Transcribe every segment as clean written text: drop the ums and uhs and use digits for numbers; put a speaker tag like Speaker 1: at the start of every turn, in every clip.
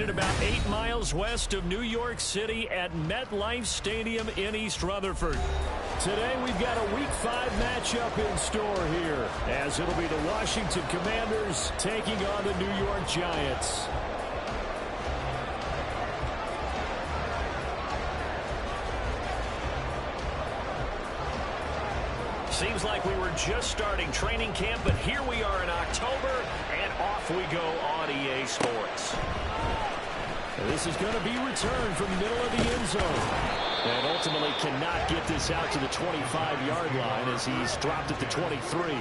Speaker 1: located about 8 miles west of New York City at MetLife Stadium in East Rutherford. Today we've got a Week 5 matchup in store here, as it'll be the Washington Commanders taking on the New York Giants. Seems like we were just starting training camp, but here we are in October, and off we go on EA Sports. This is going to be returned from the middle of the end zone. And ultimately cannot get this out to the 25-yard line as he's dropped at the 23.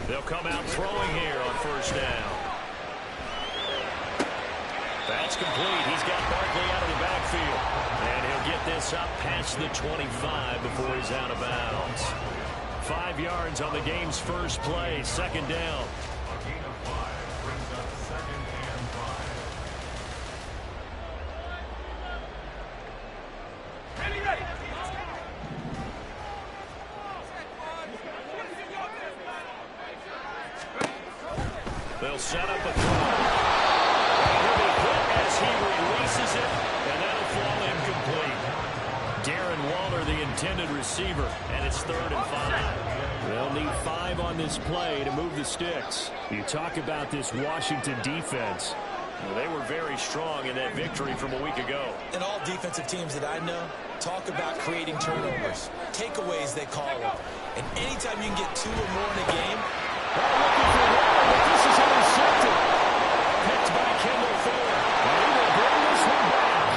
Speaker 1: They'll come out throwing here on first down. That's complete. He's got Barkley out of the backfield. And he'll get this up past the 25 before he's out of bounds. 5 yards on the game's first play. Second down. They'll set up a throw. He'll be hit as he releases it, and that'll fall incomplete. Darren Waller, the intended receiver, and it's 3rd and 5. They'll need 5 on this play to move the sticks. You talk about this Washington defense. Well, they were very strong in that victory from a week ago.
Speaker 2: And all defensive teams that I know talk about creating turnovers. Takeaways, they call them. And anytime you can get 2 or more in a game,
Speaker 1: looking for Waller, but this is intercepted. Picked by Kendall Fuller. And he will bring this one back.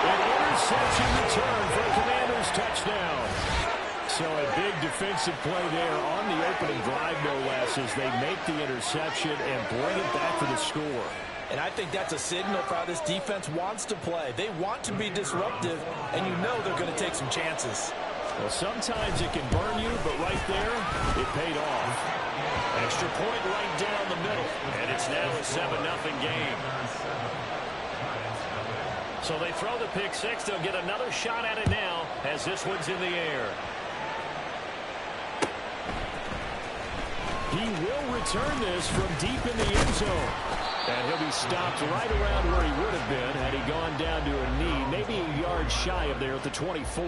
Speaker 1: An interception return for a Commanders touchdown. So a big defensive play there on the opening drive, no less, as they make the interception and bring it back for the score.
Speaker 2: And I think that's a signal for how this defense wants to play. They want to be disruptive, and you know they're going to take some chances.
Speaker 1: Well, sometimes it can burn you, but right there, it paid off. Extra point right down the middle, and it's now a 7-0 game. So they throw the pick six. They'll get another shot at it now as this one's in the air. He will return this from deep in the end zone. And he'll be stopped right around where he would have been had he gone down to a knee, maybe a yard shy of there at the 24.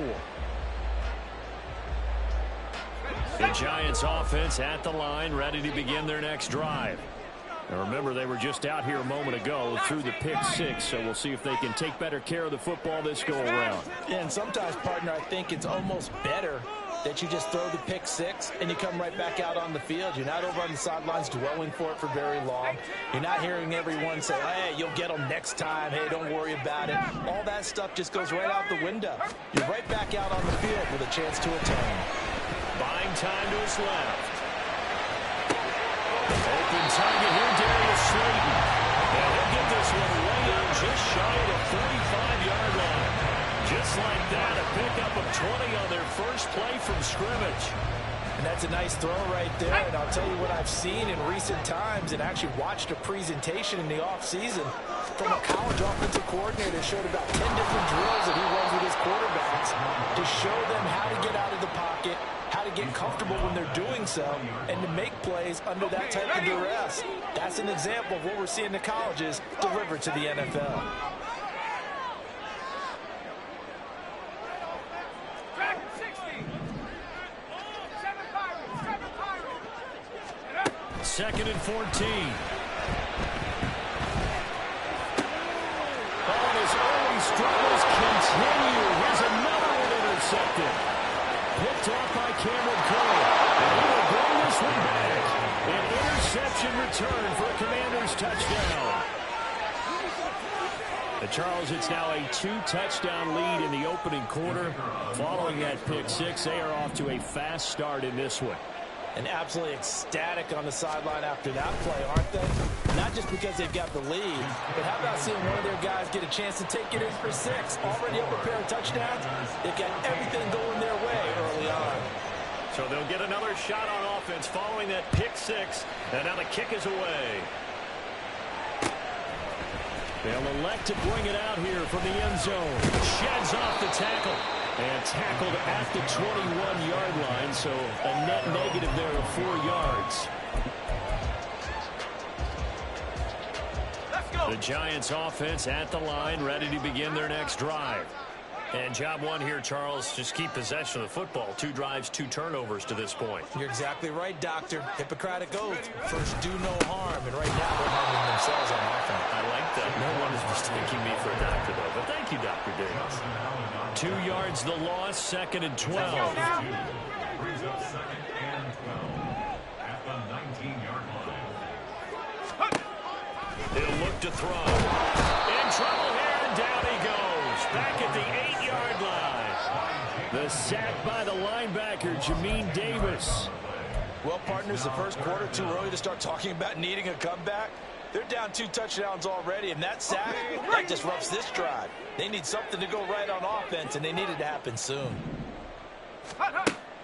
Speaker 1: The Giants offense at the line, ready to begin their next drive. Now remember, they were just out here a moment ago through the pick six, so we'll see if they can take better care of the football this go around.
Speaker 2: Yeah, and sometimes, partner, I think it's almost better that you just throw the pick six and you come right back out on the field. You're not over on the sidelines dwelling for it for very long. You're not hearing everyone say, hey, you'll get them next time. Hey, don't worry about it. All that stuff just goes right out the window. You're right back out on the field with a chance to atone.
Speaker 1: Buying time to his left. Open target here, Darius Slayton. And he'll get this one way up just shy of the 35-yard line. Just like that, a pickup of 20 on their first play from scrimmage.
Speaker 2: And that's a nice throw right there. And I'll tell you what I've seen in recent times and actually watched a presentation in the offseason from a college offensive coordinator that showed about 10 different drills that he runs with his quarterbacks to show them how to get out of the pocket, how to get comfortable when they're doing so, and to make plays under that type of duress. That's an example of what we're seeing in the colleges delivered to the NFL.
Speaker 1: Second and 14. Oh, his early struggles continue. Here's another one intercepted. Picked off by Cameron Curl. And he will bring this one back. An interception return for a Commanders touchdown. Charles, it's now a 2-touchdown lead in the opening quarter. Following that pick six, they are off to a fast start in this one.
Speaker 2: And absolutely ecstatic on the sideline after that play, aren't they? Not just because they've got the lead, but how about seeing one of their guys get a chance to take it in for 6? Already up a pair of touchdowns. They've got everything going their way early on.
Speaker 1: So they'll get another shot on offense following that pick six, and now the kick is away. They'll elect to bring it out here from the end zone. Sheds off the tackle. And tackled at the 21-yard line, so a net negative there of 4 yards. Let's go. The Giants offense at the line, ready to begin their next drive. And job one here, Charles, just keep possession of the football. 2 drives, 2 turnovers to this point.
Speaker 2: You're exactly right, Doctor. Hippocratic oath. First, do no harm. And right now, they're harming themselves on offense.
Speaker 1: I like that. No one is mistaking me for a doctor, though. But thank you, Dr. Davis. 2 yards the loss, 2nd and 12.
Speaker 3: Second and 12 at the 19-yard line.
Speaker 1: He'll look to throw. In trouble here, and down he goes. Back at the 8-yard line. The sack by the linebacker, Jamin Davis.
Speaker 2: Well, partners, the first quarter, too early to start talking about needing a comeback. They're down 2 touchdowns already, and that sack, that disrupts this drive. They need something to go right on offense, and they need it to happen soon.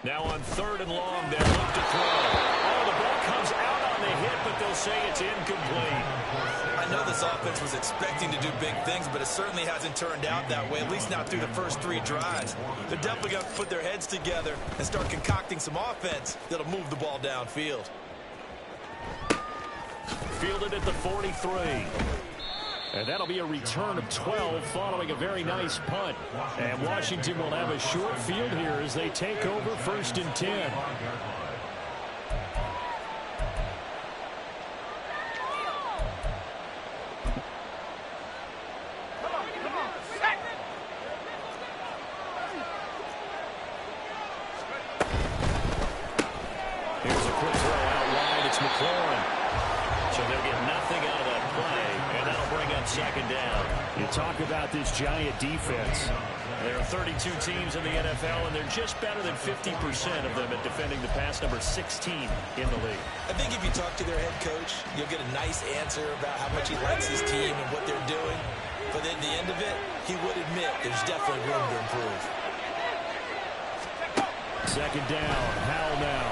Speaker 1: Now on 3rd and long, they'll look to throw. Oh, the ball comes out on the hit, but they'll say it's incomplete.
Speaker 2: I know this offense was expecting to do big things, but it certainly hasn't turned out that way, at least not through the first 3 drives. They're definitely going to put their heads together and start concocting some offense that'll move the ball downfield.
Speaker 1: Fielded at the 43. And that'll be a return of 12 following a very nice punt. And Washington will have a short field here as they take over 1st and 10. Here's a quick throw out wide. It's McLaurin. So they'll get nothing out of that play, and that'll bring up 2nd down. You talk about this Giant defense. There are 32 teams in the NFL, and they're just better than 50% of them at defending the pass, number 16 in the league.
Speaker 2: I think if you talk to their head coach, you'll get a nice answer about how much he likes his team and what they're doing. But at the end of it, he would admit there's definitely room to improve. 2nd down, Howell now.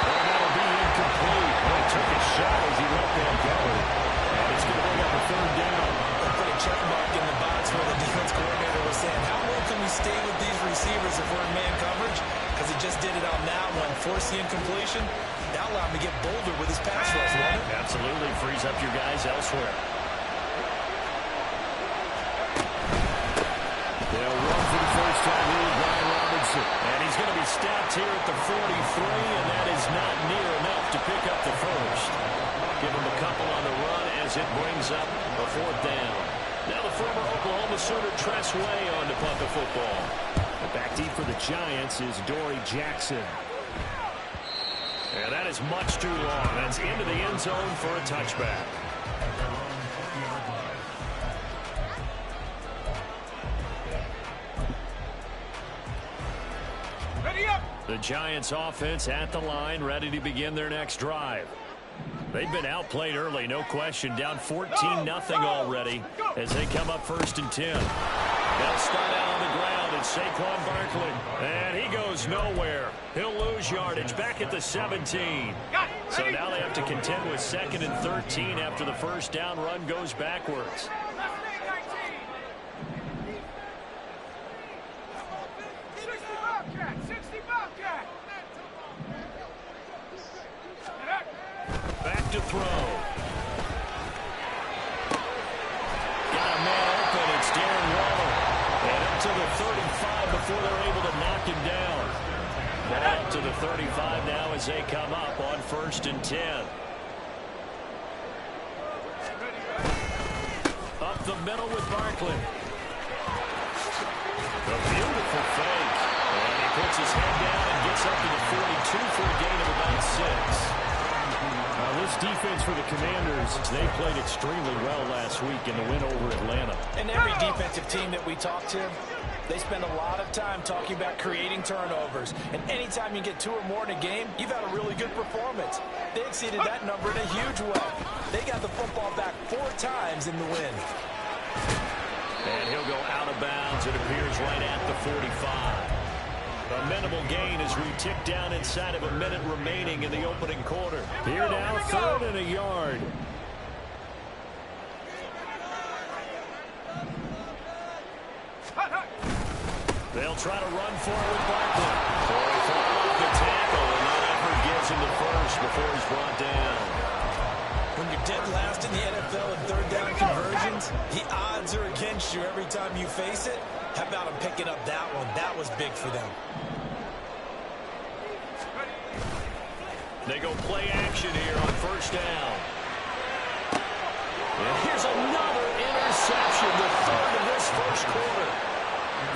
Speaker 2: And that'll be incomplete.
Speaker 1: He took a shot as he let that go. And it's going to bring up a 3rd down.
Speaker 2: They'll put a check mark in the box where the defense coordinator was saying, how well can we stay with these receivers if we're in man coverage? Because he just did it on that one. Force the incompletion. Now allow him to get bolder with his pass rush, won't it?
Speaker 1: Absolutely. Frees up your guys elsewhere. They'll run for the first time here with Brian Robinson. And he's going to be stopped here at the 43, and that is not near enough to pick up the first. Give him a couple on the run as it brings up a 4th down. Now the former Oklahoma Sooner Tress Way on to punt the football. Back deep for the Giants is Dory Jackson. And that is much too long. That's into the end zone for a touchback. The Giants offense at the line, ready to begin their next drive. They've been outplayed early, no question. Down 14-0 already as they come up 1st and 10. They'll start out on the ground. It's Saquon Barkley. And he goes nowhere. He'll lose yardage back at the 17. So now they have to contend with 2nd and 13 after the first down run goes backwards. Back to throw. Got a man open. It's Darren Waller. And up to the 35 before they're able to knock him down. Ball up to the 35 now as they come up on 1st and 10. Up the middle with Barkley. A beautiful fake. And he puts his head down and gets up to the 42 for a gain of about 6. This defense for the Commanders, they played extremely well last week in the win over Atlanta.
Speaker 2: And every defensive team that we talk to, they spend a lot of time talking about creating turnovers. And anytime you get 2 or more in a game, you've had a really good performance. They exceeded that number in a huge way. They got the football back 4 times in the win.
Speaker 1: And he'll go out of bounds, it appears, right at the 45. A minimal gain as we tick down inside of a minute remaining in the opening quarter. Here now, 3rd and a yard. They'll try to run for it with Barkley. So he fought off the tackle, and that effort gives him the first before he's brought down.
Speaker 2: When you're dead last in the NFL in third down conversions, the odds are against you every time you face it. How about him picking up that one? That was big for them.
Speaker 1: They go play action here on first down. And here's another interception, the third of this first quarter.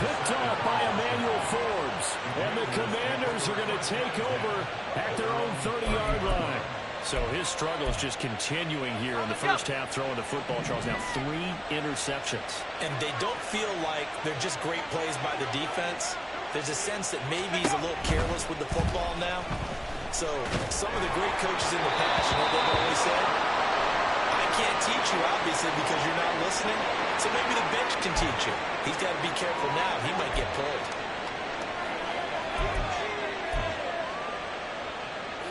Speaker 1: Picked off by Emmanuel Forbes. And the Commanders are going to take over at their own 30-yard line. So his struggle is just continuing here in the first half, throwing the football, Charles. Now 3 interceptions.
Speaker 2: And they don't feel like they're just great plays by the defense. There's a sense that maybe he's a little careless with the football now. So some of the great coaches in the past, you know, they've always said, I can't teach you, obviously, because you're not listening. So maybe the bench can teach you. He's got to be careful now. He might get pulled.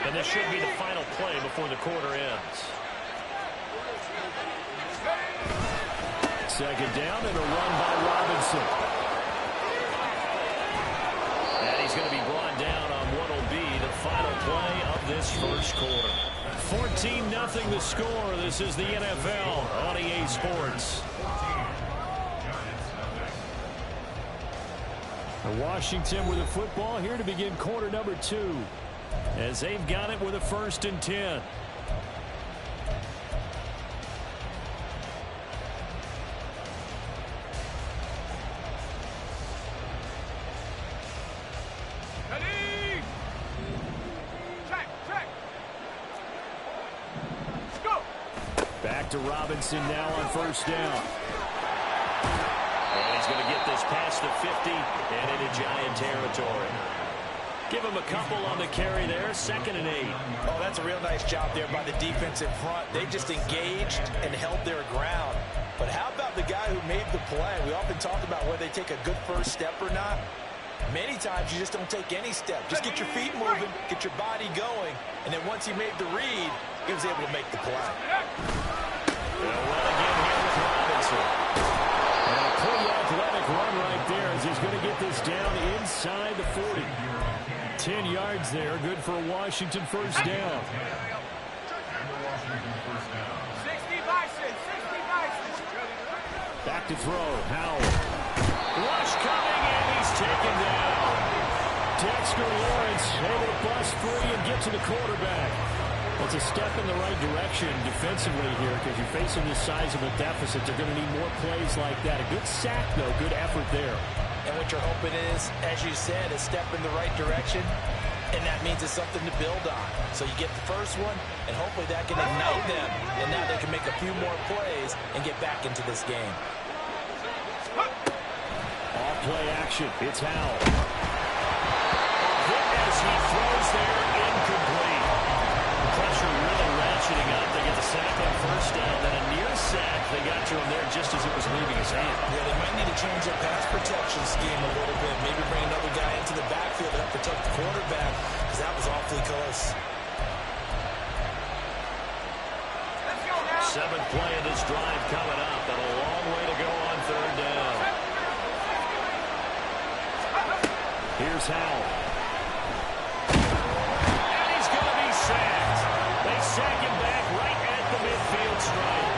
Speaker 1: And this should be the final play before the quarter ends. Second down and a run by Robinson. And he's going to be brought down on what will be the final play of this first quarter. 14-0 the score. This is the NFL on EA Sports. Washington with the football here to begin quarter number 2. As they've got it with a 1st and 10.
Speaker 4: Ready? Check. Let's go.
Speaker 1: Back to Robinson now on first down. And he's going to get this past the 50 and into Giant territory. Give him a couple on the carry there. 2nd and 8.
Speaker 2: Oh, that's a real nice job there by the defense in front. They just engaged and held their ground. But how about the guy who made the play? We often talk about whether they take a good first step or not. Many times you just don't take any step. Just get your feet moving, get your body going, and then once he made the read, he was able to make the play.
Speaker 1: They'll run again here with Robinson. And a pretty athletic run right there as he's going to get this down inside the 40. 10 yards there, good for a Washington first down.
Speaker 4: 60 Bison.
Speaker 1: Back to throw, Howell. Rush coming, and he's taken down. Dexter Lawrence able to bust free and get to the quarterback. It's a step in the right direction defensively here because you're facing this sizable deficit. They're going to need more plays like that. A good sack, though, good effort there.
Speaker 2: And what you're hoping is, as you said, a step in the right direction, and that means it's something to build on. So you get the first one, and hopefully that can ignite them, and now they can make a few more plays and get back into this game.
Speaker 1: Off play action. It's Howell. Hit as he throws there, incomplete. Pressure really ratcheting up. They get the sack on first down, then a near sack. They got to him there just as it was leaving his hand.
Speaker 2: Yeah, they might need to change their pass protection scheme a little bit. Maybe bring another guy into the backfield to help protect the quarterback, because that was awfully close.
Speaker 1: 7th play of this drive coming up, and a long way to go on 3rd down. Here's Howell. And he's going to be sacked. They sack him back right at the midfield stripe.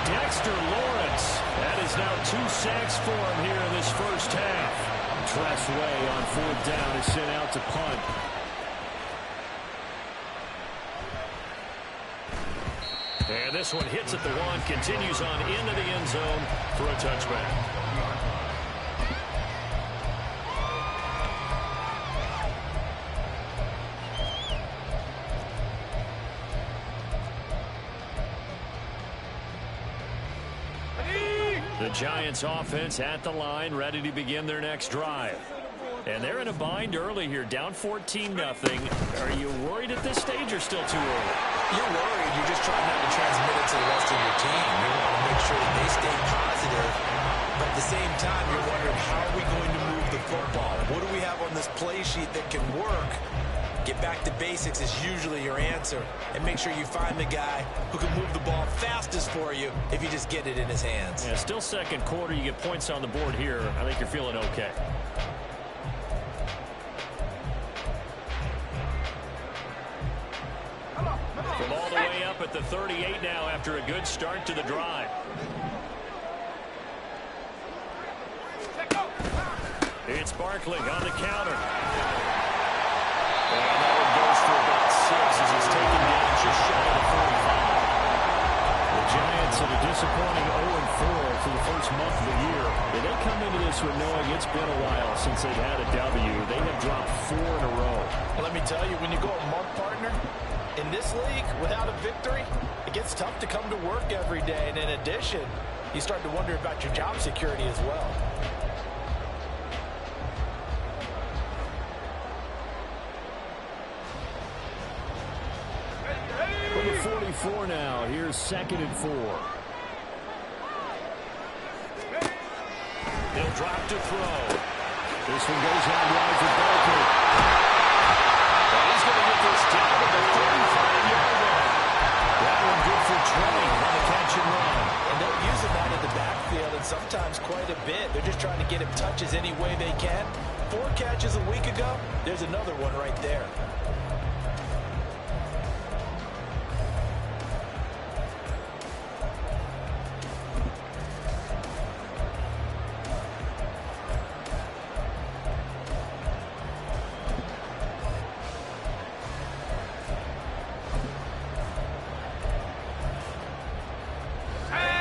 Speaker 1: Dexter Lawrence. That is now 2 sacks for him here in this first half. Tressway on 4th down is sent out to punt. And this one hits at the 1, continues on into the end zone for a touchback. The Giants offense at the line, ready to begin their next drive. And they're in a bind early here, down 14-0. Are you worried at this stage or still too early?
Speaker 2: You're worried. You're just trying not to transmit it to the rest of your team. You want to make sure that they stay positive, but at the same time, you're wondering, how are we going to move the football? What do we have on this play sheet that can work? Get back to basics is usually your answer. And make sure you find the guy who can move the ball fastest for you if you just get it in his hands.
Speaker 1: Yeah, still second quarter. You get points on the board here. I think you're feeling okay. From all the way up at the 38 now after a good start to the drive. It's Barkley on the counter. And that one goes for about 6 as he's taken down just shy of the 45. The Giants had a disappointing 0-4 for the first month of the year. And they come into this one knowing it's been a while since they've had a W. They have dropped 4 in a row.
Speaker 2: Well, let me tell you, when you go a month, partner, in this league, without a victory, it gets tough to come to work every day. And in addition, you start to wonder about your job security as well.
Speaker 1: From the 44 now, here's 2nd and 4. He'll drop to throw. This one goes out wide for Barkley. He's going to get this down to the 35-yard line. That one good for 20 on the catch and run.
Speaker 2: And they're using that in the backfield, and sometimes quite a bit. They're just trying to get him touches any way they can. 4 catches a week ago. There's another one right there.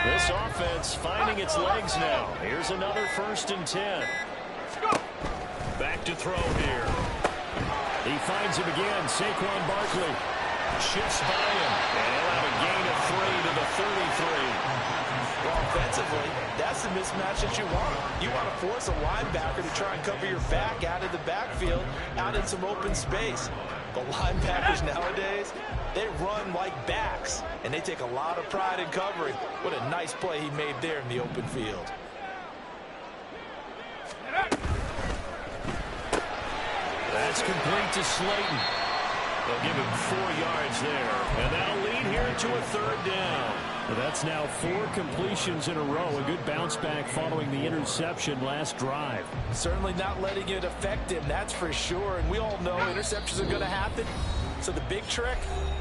Speaker 1: This offense finding its legs now. Here's another 1st and 10. Back to throw here. He finds him again. Saquon Barkley shifts by him. And he'll have a gain of 3 to the 33.
Speaker 2: Well, offensively, that's the mismatch that you want. You want to force a linebacker to try and cover your back out of the backfield, out in some open space. The linebackers nowadays, they run like backs, and they take a lot of pride in covering. What a nice play he made there in the open field.
Speaker 1: That's complete to Slayton. They'll give him 4 yards there, and that'll lead here to a 3rd down. Well, that's now 4 completions in a row. A good bounce back following the interception last drive.
Speaker 2: Certainly not letting it affect him, that's for sure. And we all know interceptions are going to happen. So the big trick,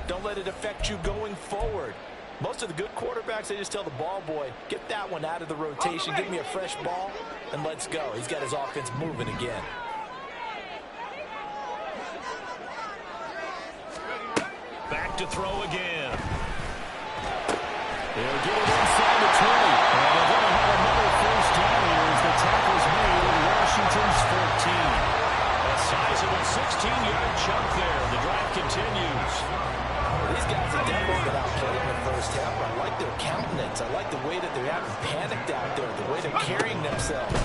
Speaker 2: don't let it affect you going forward. Most of the good quarterbacks, they just tell the ball boy, get that one out of the rotation, give me a fresh ball, and let's go. He's got his offense moving again.
Speaker 1: Back to throw again. They'll get it inside the 20. And they're going to have another 1st down here as the tackle's made in Washington's 14. A sizable 16-yard chunk there. The drive continues.
Speaker 2: These guys are definitely got outplayed in the first half. I like their countenance. I like the way that they're having panicked out there, the way they're carrying themselves.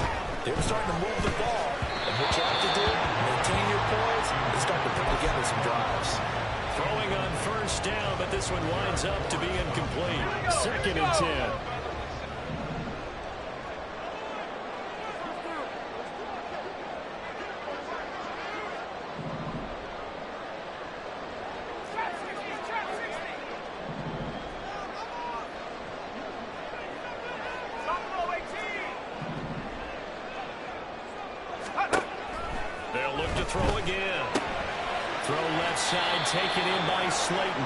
Speaker 2: They're starting to move the ball. And what you have to do, maintain your poise, and start to put together some drives.
Speaker 1: Throwing on 1st down, but this one winds up to be incomplete. 2nd and 10. They'll look to throw again. Throw left side, taken in by Slayton.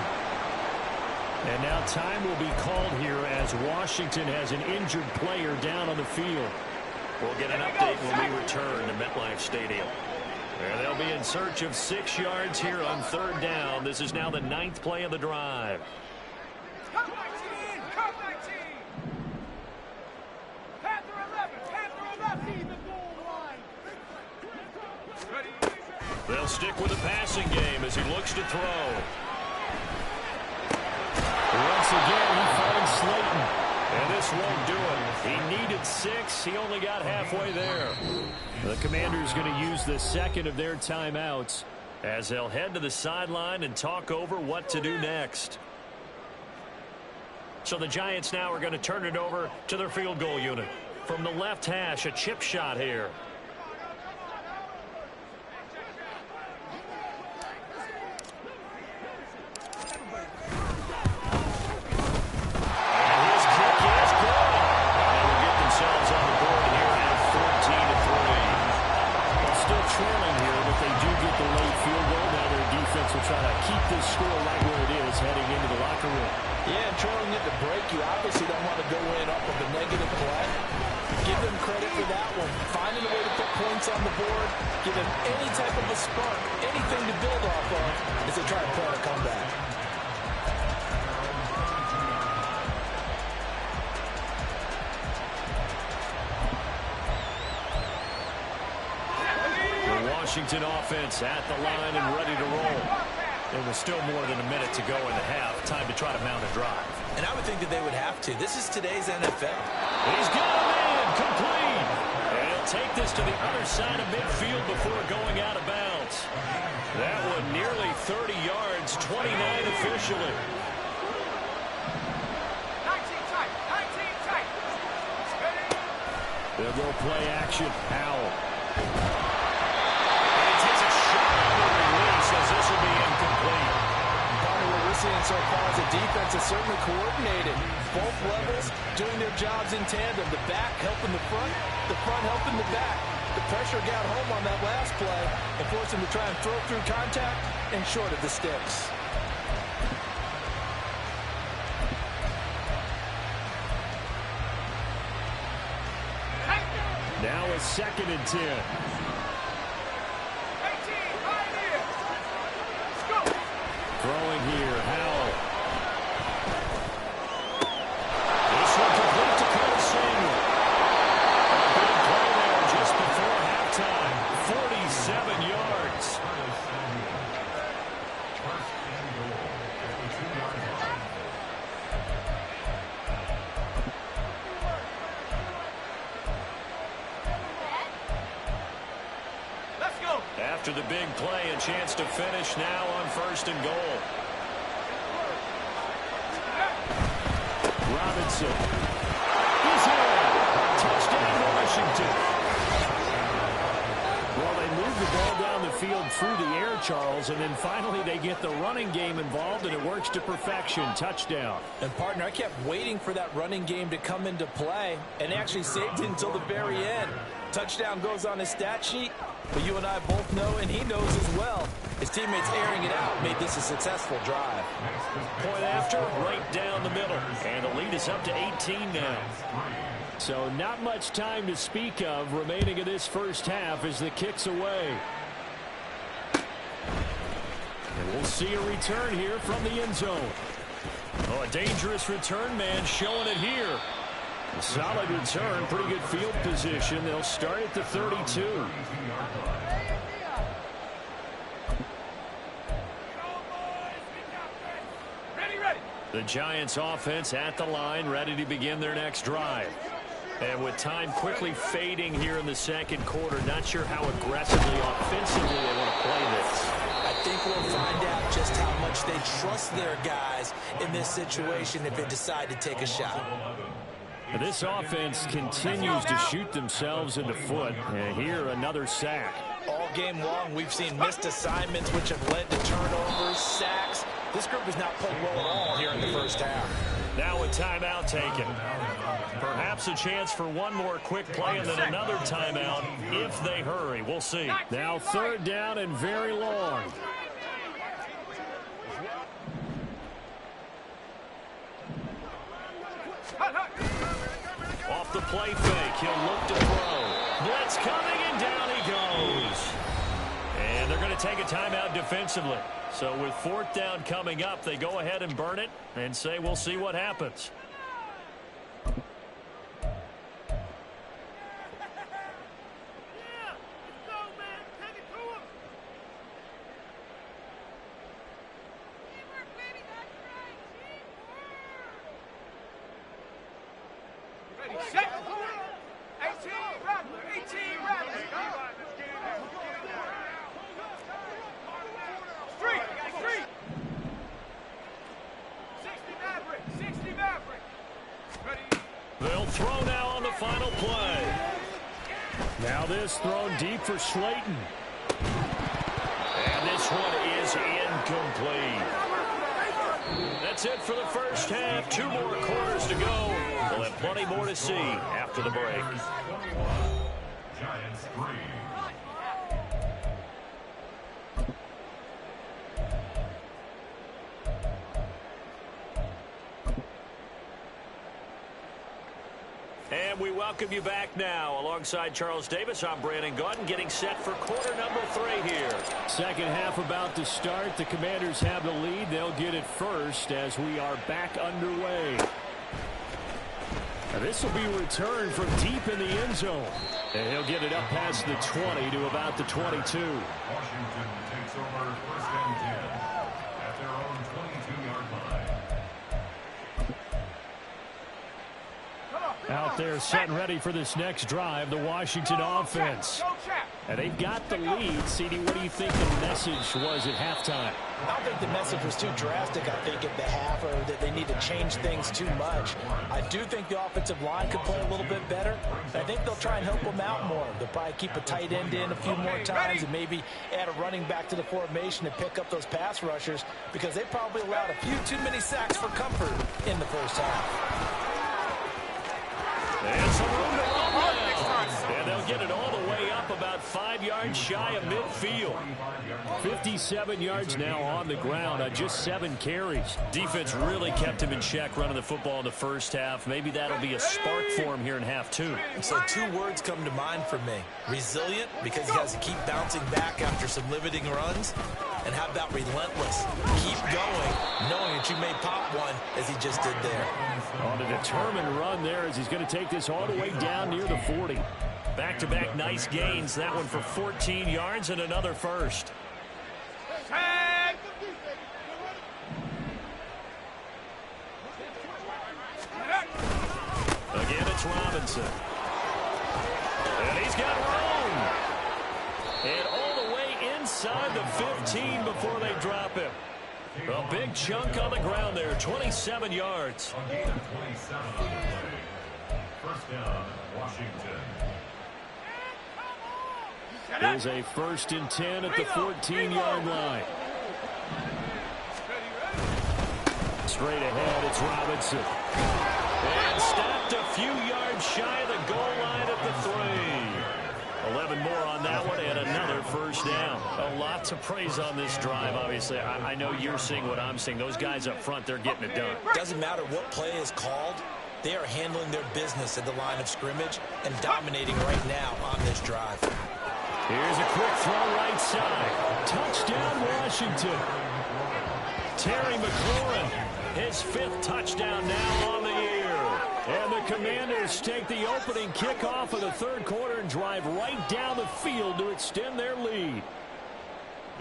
Speaker 1: And now time will be called here as Washington has an injured player down on the field. We'll get an update when we return to MetLife Stadium. And they'll be in search of 6 yards here on 3rd down. This is now the 9th play of the drive.
Speaker 4: Come 19! Come 19! Panther 11! Panther 11! The goal line! Ready?
Speaker 1: They'll stick with the passing game as he looks to throw. Once again, he finds Slayton. And this won't do it. He needed 6. He only got halfway there. The Commanders going to use the 2nd of their timeouts as they'll head to the sideline and talk over what to do next. So the Giants now are going to turn it over to their field goal unit. From the left hash, a chip shot here. And his kick is good. And they will get themselves on the board here at 14-3. Well, still trailing here, but they do get the late field goal. Now their defense will try to keep this score right where it is heading into the locker room.
Speaker 2: Yeah, and trailing at the break, you obviously don't want to go in up with a negative play. Give them credit for that one. Finding a way to put points on the board, give them any type of a spark, anything to build off of as they try to plan a comeback.
Speaker 1: The Washington offense at the line and ready to roll. There was still more than a minute to go in the half. Time to try to mount a drive.
Speaker 2: And I would think that they would have to. This is today's NFL.
Speaker 1: He's got him in, complete. And he'll take this to the other side of midfield before going out of bounds. That one nearly 30 yards, 29 officially.
Speaker 4: 19 tight. 19 tight. Ready?
Speaker 1: They'll go play action. Howell. And he takes a shot on the release as this will be incomplete.
Speaker 2: What we're seeing so far as a defense is certainly coordinated. Both levels doing their jobs in tandem. The back helping the front helping the back. The pressure got home on that last play and forced him to try and throw through contact and short of the sticks.
Speaker 1: Now a 2nd and 10.
Speaker 4: 18, right here. Let's go.
Speaker 1: Throwing here, Howell. This one complete to Curtis Samuel. A big play there just before halftime. 47 yards.
Speaker 3: First and goal. 52-yard line.
Speaker 4: Let's go.
Speaker 1: After the big play, a chance to finish now on 1st and goal. Robinson. He's in. Touchdown, Washington. Well, they move the ball down the field through the air, Charles, and then finally they get the running game involved, and it works to perfection. Touchdown.
Speaker 2: And, partner, I kept waiting for that running game to come into play and actually saved it until the very end. Touchdown goes on his stat sheet, but you and I both know, and he knows as well, his teammates airing it out made this a successful drive.
Speaker 1: Point after, right down the middle. And the lead is up to 18 now. So not much time to speak of remaining in this first half as the kick's away. And we'll see a return here from the end zone. Oh, a dangerous return man showing it here. A solid return, pretty good field position. They'll start at the 32.
Speaker 4: Ready, ready.
Speaker 1: The Giants offense at the line, ready to begin their next drive. And with time quickly fading here in the 2nd quarter, not sure how aggressively, offensively they want to play this.
Speaker 2: I think we'll find out just how much they trust their guys in this situation if they decide to take a shot.
Speaker 1: This offense continues to shoot themselves in the foot. And here, another sack.
Speaker 2: All game long, we've seen missed assignments, which have led to turnovers, sacks. This group has not played well at all here in the first half.
Speaker 1: Now a timeout taken. Perhaps a chance for one more quick play and then another timeout if they hurry. We'll see. Now 3rd down and very long. Off the play fake, he'll look to throw. Blitz coming, and down he goes. And they're going to take a timeout defensively. So with 4th down coming up, they go ahead and burn it and say we'll see what happens.
Speaker 4: Ready, set. 18, Rattler. 18, Rattler. Street, street. 60 Maverick, 60 Maverick.
Speaker 1: Now this thrown deep for Slayton. And this one is incomplete. That's it for the first half. 2 more quarters to go. We'll have plenty more to see after the break.
Speaker 3: Giants 3.
Speaker 1: And we welcome you back now. Alongside Charles Davis, I'm Brandon Gaudin, getting set for quarter number 3 here. Second half about to start. The Commanders have the lead. They'll get it first as we are back underway. Now this will be returned from deep in the end zone. And he'll get it up past the 20 to about the 22.
Speaker 3: Washington takes over first and 10 at their own 22-yard line.
Speaker 1: Out there set and ready for this next drive, the Washington offense. And they've got the lead. CD, what do you think the message was at halftime?
Speaker 2: I don't think the message was too drastic, I think, at the half, or that they need to change things too much. I do think the offensive line could play a little bit better. I think they'll try and help them out more. They'll probably keep a tight end in a few more times and maybe add a running back to the formation to pick up those pass rushers, because they probably allowed a few too many sacks for comfort in the first half.
Speaker 1: And some room to run now. And they'll get it all the way up about 5 yards shy of midfield. 57 yards now on the ground on just 7 carries. Defense really kept him in check running the football in the first half. Maybe that'll be a spark for him here in half 2.
Speaker 2: So 2 words come to mind for me. Resilient, because he has to keep bouncing back after some limiting runs. And how about relentless? Keep going, knowing that you may pop one, as he just did there.
Speaker 1: On a determined run there as he's going to take this all the way down near the 40. Back-to-back nice gains. That one for 14 yards and another first. Again, it's Robinson. And he's got room. And all the way inside the 15 before they drop him. A big chunk on the ground there, 27 yards.
Speaker 3: A gain of 27 on the play. First down, Washington.
Speaker 1: There's a 1st and 10 at the 14-yard line. Straight ahead, it's Robinson. And stopped a few yards shy of the goal line at the 3. 11 more on that one and another first down. A lot to praise on this drive, obviously. I know you're seeing what I'm seeing. Those guys up front, they're getting it done.
Speaker 2: Doesn't matter what play is called. They are handling their business at the line of scrimmage and dominating right now on this drive.
Speaker 1: Here's a quick throw right side. Touchdown, Washington. Terry McLaurin, his 5th touchdown now on the year. And the Commanders take the opening kickoff of the 3rd quarter and drive right down the field to extend their lead.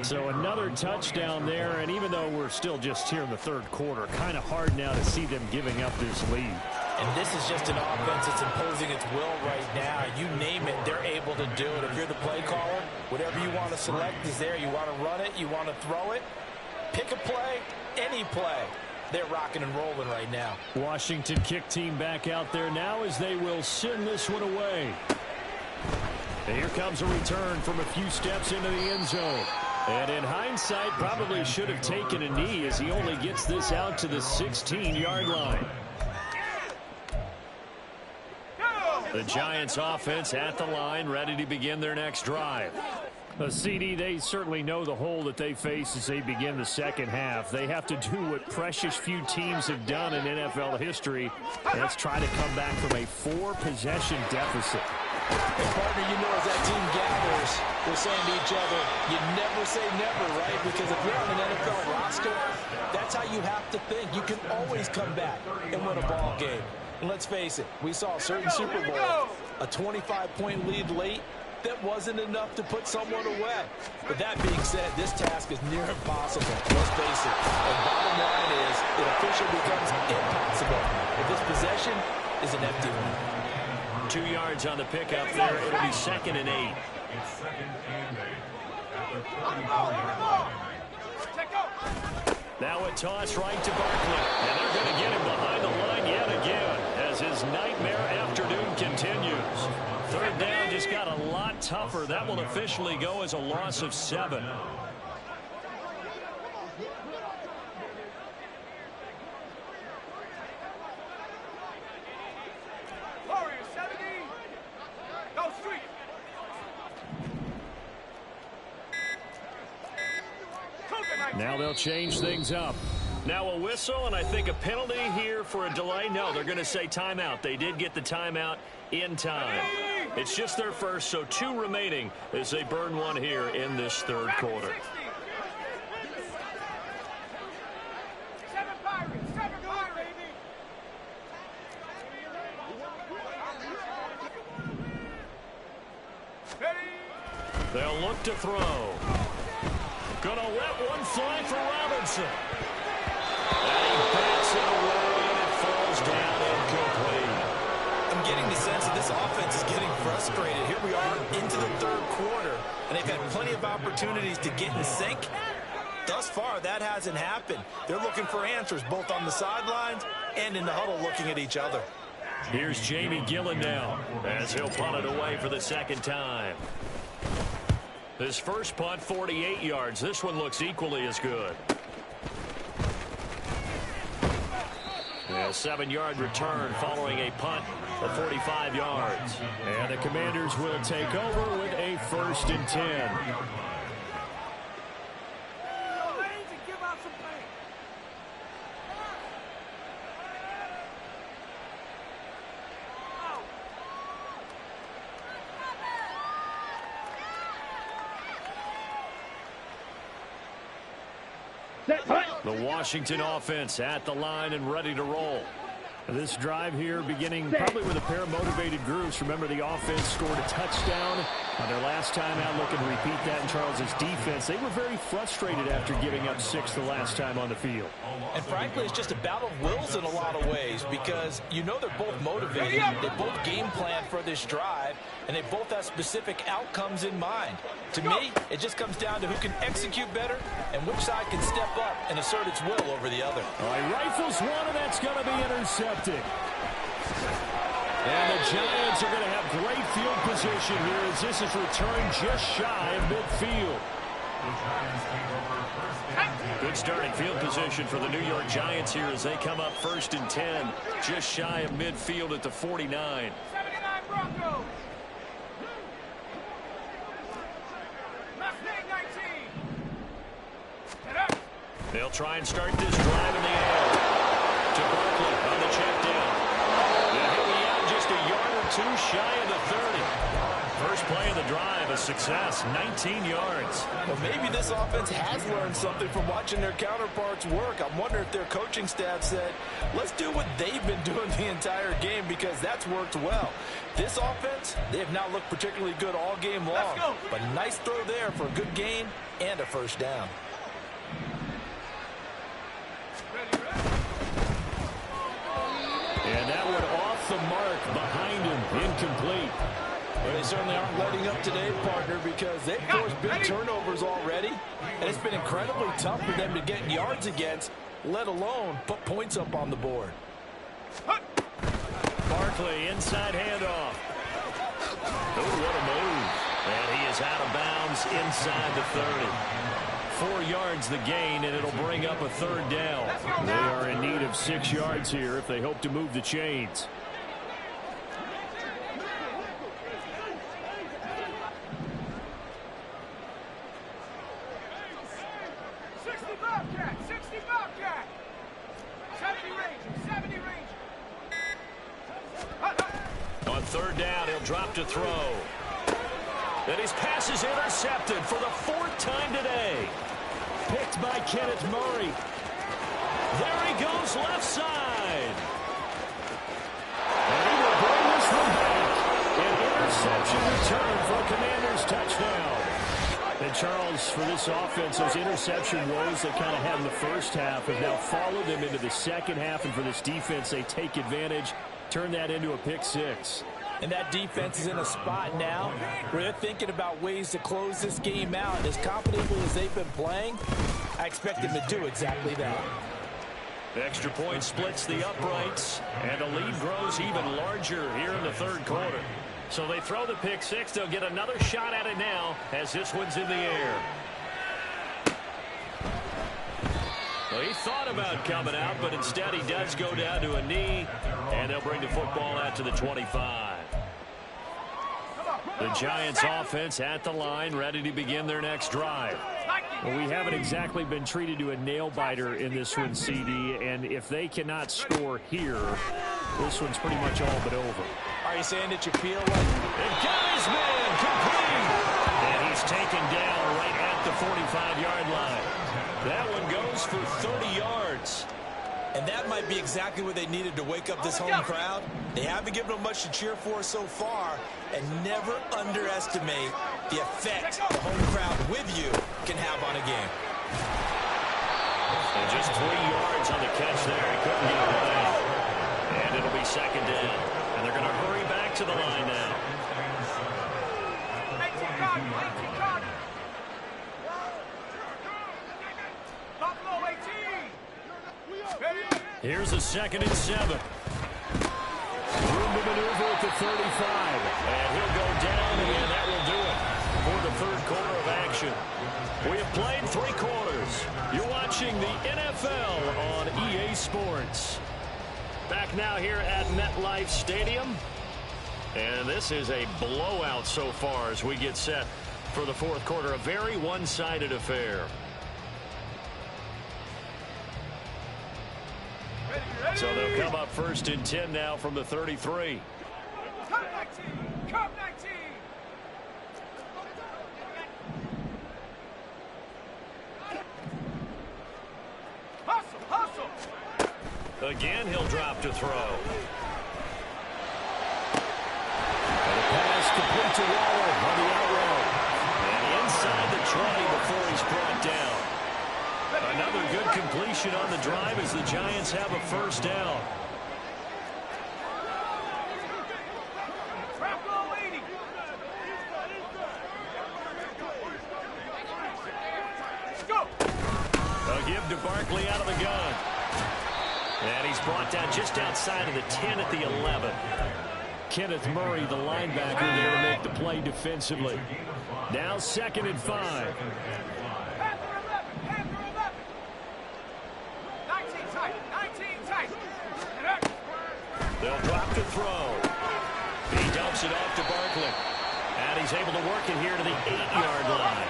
Speaker 1: So another touchdown there, and even though we're still just here in the 3rd quarter, kind of hard now to see them giving up this lead.
Speaker 2: And this is just an offense that's imposing its will right now. You name it, they're able to do it. If you're the play caller, whatever you want to select is there. You want to run it, you want to throw it, pick a play, any play. They're rocking and rolling right now.
Speaker 1: Washington kick team back out there now as they will send this one away. And here comes a return from a few steps into the end zone. And in hindsight, probably should have taken a knee as he only gets this out to the 16-yard line. The Giants offense at the line, ready to begin their next drive. The CD, they certainly know the hole that they face as they begin the second half. They have to do what precious few teams have done in NFL history. Let's try to come back from a 4-possession deficit.
Speaker 2: And partner, you know, as that team gathers, they're saying to each other, you never say never, right? Because if you're on an NFL roster, that's how you have to think. You can always come back and win a ball game. And let's face it, we saw a certain Super Bowl, a 25-point lead late, that wasn't enough to put someone away. But that being said, this task is near impossible. Let's face it. The bottom line is it officially becomes impossible if this possession is an empty one.
Speaker 1: 2 yards on the pickup there. It'll be 2nd and 8.
Speaker 3: It's 2nd and 8 at the 34-yard line.
Speaker 1: Now a toss right to Barkley. And they're going to get him behind the line yet again as his nightmare afternoon continues. 3rd down, just just got a lot tougher. That will officially go as a loss of 7.
Speaker 4: Warriors 70. Go street.
Speaker 1: Now they'll change things up. Now a whistle, and I think a penalty here for a delay. No, they're going to say timeout. They did get the timeout in time. It's just their first, so 2 remaining as they burn one here in this third quarter.
Speaker 4: 7 Pirates, 7 Pirates.
Speaker 1: They'll look to throw. Gonna let one fly for Robinson. And he bats it away, and it falls down incomplete.
Speaker 2: I'm getting the sense that this offense is getting frustrated. Here we are into the third quarter, and they've had plenty of opportunities to get in sync. Thus far, that hasn't happened. They're looking for answers both on the sidelines and in the huddle looking at each other.
Speaker 1: Here's Jamie Gillen now as he'll punt it away for the second time. His first punt, 48 yards. This one looks equally as good. A 7-yard return following a punt of 45 yards. And the Commanders will take over with a 1st and 10. The Washington offense at the line and ready to roll. This drive here beginning probably with a pair of motivated groups. Remember, the offense scored a touchdown on their last time out. Looking to repeat that in Charles's defense. They were very frustrated after giving up 6 the last time on the field.
Speaker 2: And frankly, it's just a battle of wills in a lot of ways because you know they're both motivated. They both game plan for this drive, and they both have specific outcomes in mind. To me, it just comes down to who can execute better and which side can step up and assert its will over the other.
Speaker 1: All right, rifles one, and that's going to be intercepted. And the Giants are going to have great field position here as this is returned just shy of midfield. Good starting field position for the New York Giants here as they come up 1st and 10, just shy of midfield at the 49.
Speaker 4: 79 Broncos. Mustang 19.
Speaker 1: They'll try and start this drive in the air. To Barkley on the check down. And he'll be out just a yard or 2 shy of the 30. First play of the drive, a success, 19 yards.
Speaker 2: Well, maybe this offense has learned something from watching their counterparts work. I'm wondering if their coaching staff said, let's do what they've been doing the entire game because that's worked well. This offense, they have not looked particularly good all game long. But nice throw there for a good gain and a 1st down.
Speaker 1: And that one off the mark behind him, incomplete.
Speaker 2: Well, they certainly aren't letting up today, partner, because they've forced big turnovers already, and it's been incredibly tough for them to get yards against, let alone put points up on the board.
Speaker 1: Barkley, inside handoff. Oh, what a move. And he is out of bounds inside the 30. 4 yards the gain, and it'll bring up a 3rd down. They are in need of 6 yards here if they hope to move the chains.
Speaker 4: Bobcat, 60 Bobcat. 70 Rangers, 70 Rangers.
Speaker 1: On 3rd down, he'll drop to throw. And his pass is intercepted for the 4th time today. Picked by Kenneth Murray. There he goes, left side. And he will bring this one back. An interception return for a Commanders touchdown. And Charles, for this offense, those interception woes they kind of had in the first half have now followed them into the second half. And for this defense, they take advantage, turn that into a pick 6.
Speaker 2: And that defense is in a spot now where they're thinking about ways to close this game out. And as confidently as they've been playing, I expect them to do exactly that.
Speaker 1: The extra point splits the uprights, and the lead grows even larger here in the 3rd quarter. So they throw the pick six. They'll get another shot at it now as this one's in the air. Well, he thought about coming out, but instead he does go down to a knee, and they'll bring the football out to the 25. The Giants offense at the line, ready to begin their next drive.
Speaker 5: Well, we haven't exactly been treated to a nail-biter in this one, CD, and if they cannot score here, this one's pretty much all but over.
Speaker 2: Are you saying that you feel like...
Speaker 1: They've got his man complete. And he's taken down right at the 45-yard line. That one goes for 30 yards.
Speaker 2: And that might be exactly what they needed to wake up this home crowd. They haven't given them much to cheer for so far, and never underestimate the effect the home crowd with you can have on a game.
Speaker 1: And just 3 yards on the catch there. He couldn't get away. And it'll be second down. And they're going to hurry back to the line now. Here's a 2nd and 7. Room to maneuver at the 35. And he'll go down, and that will do it for the third quarter of action. We have played 3 quarters. You're watching the NFL on EA Sports. Back now here at MetLife Stadium. And this is a blowout so far as we get set for the fourth quarter. A very one-sided affair. So they'll come up 1st and 10 now from the 33.
Speaker 4: Come 19! Come 19! Hustle! Hustle!
Speaker 1: Again, he'll drop to throw. And a pass complete to Waller on the out route. And inside the 20 before he's brought down. Another good completion on the drive as the Giants have a first down.
Speaker 4: Trap goal 80! Go!
Speaker 1: A give to Barkley out of the gun. And he's brought down just outside of the 10 at the 11. Kenneth Murray, the linebacker, there to make the play defensively. Now 2nd and 5. They'll drop to throw. He dumps it off to Barkley. And he's able to work it here to the 8-yard line.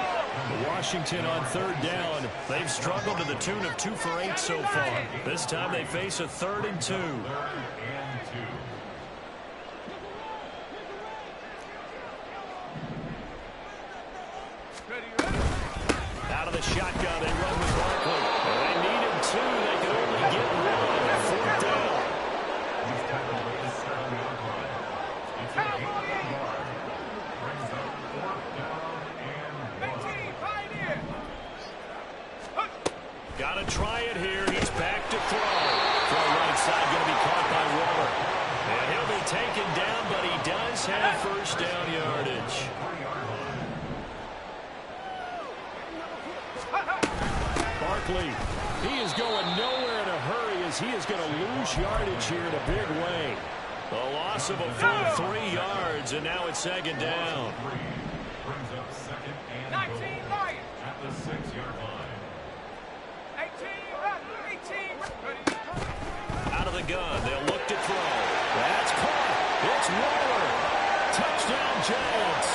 Speaker 1: Washington on 3rd down. They've struggled to the tune of 2 for 8 so far. This time they face a 3rd and 2. Out of the shotgun, they run with Barkley. They needed 2. They could only get 1. 4th down. Got to try it here. He's back to throw. Throw right side, going to be caught by Waller. And he'll be taken down, but he does have first down yardage. Barkley, he is going nowhere in a hurry as he is going to lose yardage here in a big way. A loss of a full 3 yards, and now it's 2nd down.
Speaker 3: Brings up 2nd and
Speaker 4: 19 Lions!
Speaker 3: at the 6-yard line.
Speaker 4: 18!
Speaker 1: Out of the gun, they'll look to throw. That's caught. It's Waller. Touchdown, Giants.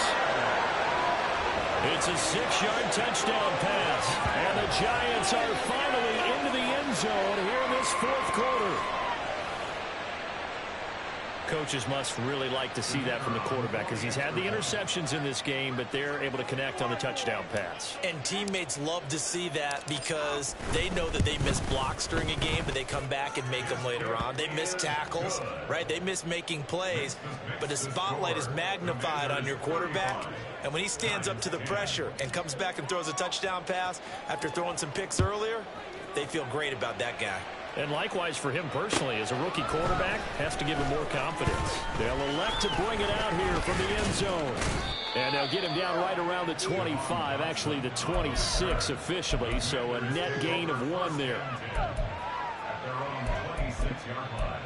Speaker 1: It's a 6-yard touchdown pass. And the Giants are finally into the end zone here in this fourth quarter. Coaches must really like to see that from the quarterback because he's had the interceptions in this game, but they're able to connect on the touchdown pass.
Speaker 2: And teammates love to see that because they know that they miss blocks during a game, but they come back and make them later on. They miss tackles, right? They miss making plays, but the spotlight is magnified on your quarterback. And when he stands up to the pressure and comes back and throws a touchdown pass after throwing some picks earlier, they feel great about that guy.
Speaker 1: And likewise for him personally, as a rookie quarterback, has to give him more confidence. They'll elect to bring it out here from the end zone. And they'll get him down right around the 25, actually the 26 officially, so a net gain of 1 there.
Speaker 3: At their own 26-yard line.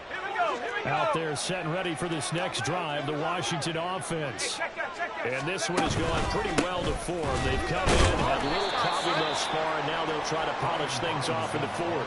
Speaker 4: Here we go!
Speaker 5: Out there set and ready for this next drive, the Washington offense. And this one has gone pretty well to form. They've come in, had little problem thus far, and now they'll try to polish things off in the fourth.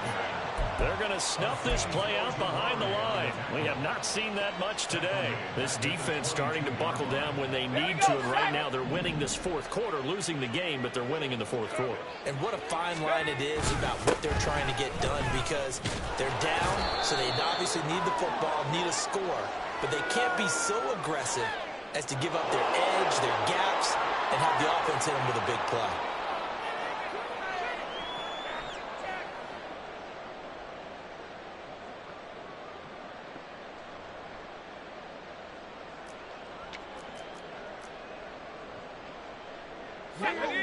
Speaker 5: They're going to snuff this play out behind the line. We have not seen that much today. This defense starting to buckle down when they need to, and right now they're winning this fourth quarter, losing the game, but they're winning in the fourth quarter.
Speaker 2: And what a fine line it is about what they're trying to get done, because they're down, so they obviously need the football, need a score, but they can't be so aggressive as to give up their edge, their gaps, and have the offense hit them with a big play.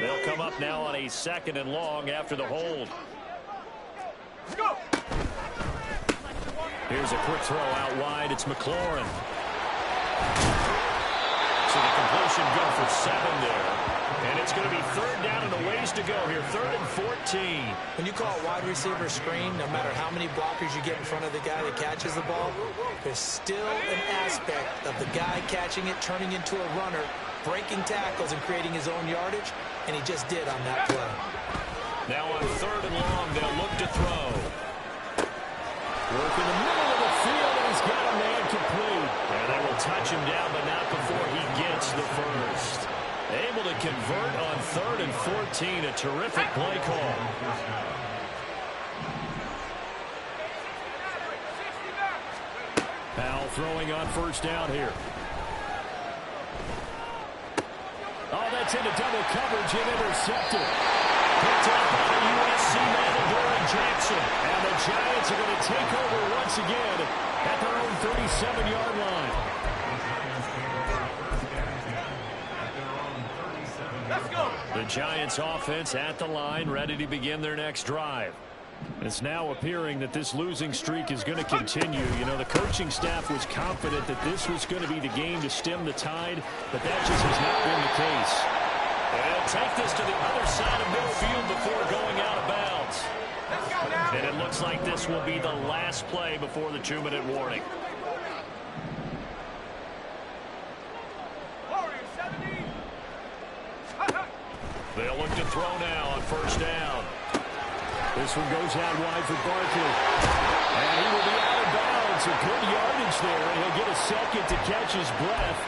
Speaker 5: They'll come up now on a 2nd and long after the hold. Here's a quick throw out wide. It's McLaurin. So the completion good for 7 there. And it's going to be 3rd down and a ways to go here. 3rd and 14.
Speaker 2: When you call a wide receiver screen, no matter how many blockers you get in front of the guy that catches the ball, there's still an aspect of the guy catching it, turning into a runner, breaking tackles and creating his own yardage, and he just did on that play.
Speaker 5: Now on 3rd and long, they'll look to throw. Work in the middle of the field, and he's got a man complete. And they will touch him down, but not before he gets the first. Able to convert on 3rd and 14. A terrific play call. Powell throwing on 1st down here. Oh, that's into double coverage and intercepted. Picked up by the USC man, Dory Jackson. And the Giants are going to take over once again at their own 37-yard line.
Speaker 4: Let's go.
Speaker 5: The Giants offense at the line, ready to begin their next drive. It's now appearing that this losing streak is going to continue. You know, the coaching staff was confident that this was going to be the game to stem the tide, but that just has not been the case. And they'll take this to the other side of midfield before going out of bounds.
Speaker 4: Let's go now.
Speaker 5: And it looks like this will be the last play before the 2-minute warning.
Speaker 4: Warriors 70.
Speaker 5: They'll look to throw now on 1st down. This one goes out wide for Barkley. And he will be out of bounds. A good yardage there, and he'll get a second to catch his breath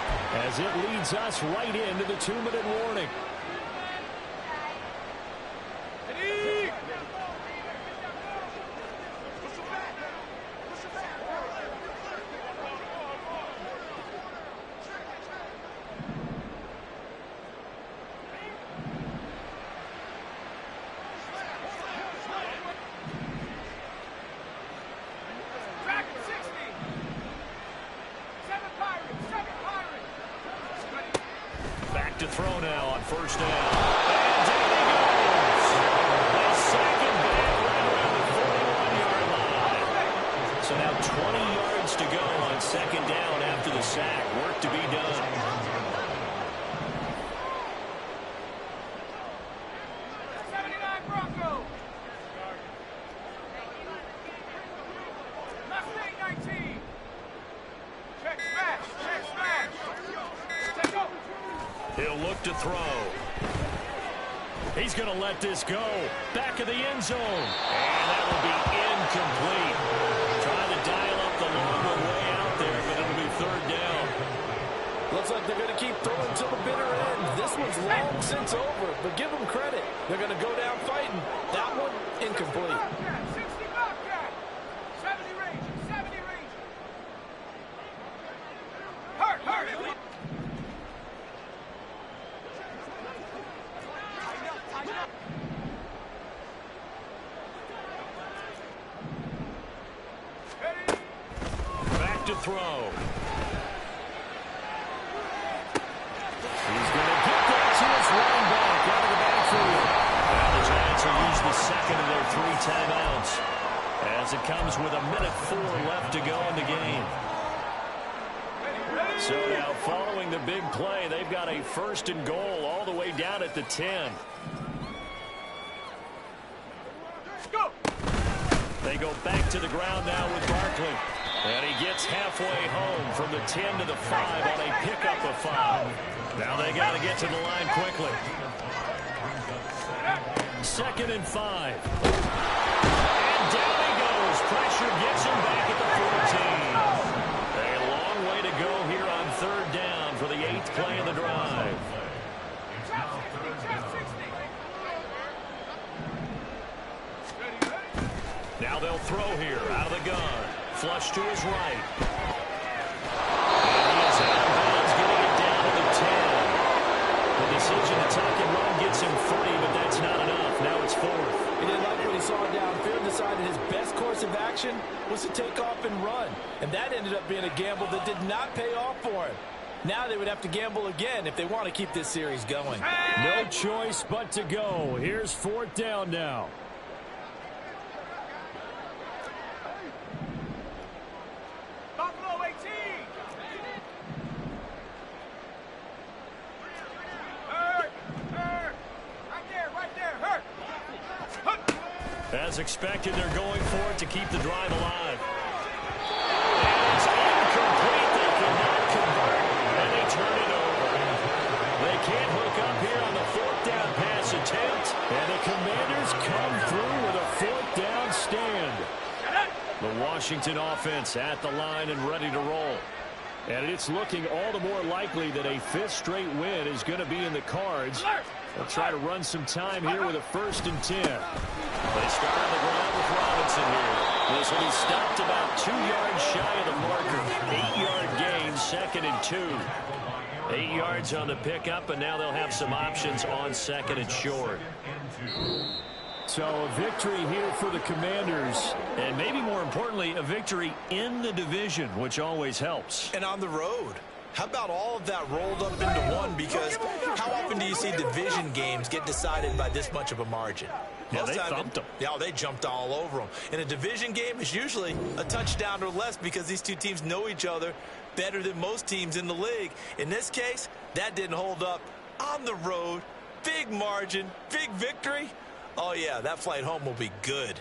Speaker 5: as it leads us right into the 2-minute warning.
Speaker 4: Ready.
Speaker 5: Back to throw now on 1st down. And down he goes. The second back right around the 41-yard line. So now 20 yards to go on 2nd down after the sack. Work to be done.
Speaker 4: 79 Broncos. Mustang 19. Check smash. Check smash. Take over.
Speaker 5: He'll look to throw. He's going to let this go. Back of the end zone. And that will be incomplete. Trying to dial up the long one way out there, but it'll be 3rd down.
Speaker 2: Looks like they're going to keep throwing to the bitter end. This one's long since over, but give them credit. They're going to go down fighting. That one, incomplete.
Speaker 4: Bobcat. 60 Bobcat. 70 range. 70 range. Hurt.
Speaker 5: Back to throw. He's going to get that to his running back out of the backfield. And the Giants will use the second of their 3 timeouts as it comes with 1:04 left to go in the game. So now following the big play, they've got a 1st and goal all the way down at the 10.
Speaker 4: Go.
Speaker 5: They go back to the ground now with Barkley. And he gets halfway home from the 10 to the 5 on a pickup of 5. Now they got to get to the line quickly. 2nd and 5. And down he goes. Pressure gets him back at the 14. A long way to go here on 3rd down for the 8th play of the drive. Now they'll throw here out of the gun. Flush to his right. And he is out of bounds, getting it down to the 10. The decision to tuck and run gets him free, but that's not enough. Now it's 4th.
Speaker 2: He didn't like what he saw downfield, decided his best course of action was to take off and run. And that ended up being a gamble that did not pay off for him. Now they would have to gamble again if they want to keep this series going.
Speaker 5: No choice but to go. Here's 4th down now.
Speaker 4: Buffalo 18. Hurt. Right there. Hurt.
Speaker 5: As expected, they're going for it to keep the drive alive. And it's incomplete. They cannot convert, and they turn it over. They can't hook up here on the 4th down pass attempt, and the Commanders come through with a 4th down stand. The Washington offense at the line and ready to roll. And it's looking all the more likely that a 5th straight win is going to be in the cards. They'll try to run some time here with a 1st and 10. They start on the ground with Robinson here. This will be stopped about 2 yards shy of the marker. 8-yard gain, 2nd and 2. 8 yards on the pickup, and now they'll have some options on 2nd and short. So a victory here for the Commanders, and maybe more importantly, a victory in the division, which always helps.
Speaker 2: And on the road. How about all of that rolled up into one? Because how often do you see division games get decided by this much of a margin?
Speaker 5: Yeah, they thumped them.
Speaker 2: Yeah, they jumped all over them. And a division game is usually a touchdown or less because these two teams know each other better than most teams in the league. In this case, that didn't hold up. On the road, big margin, big victory. Oh, yeah, that flight home will be good.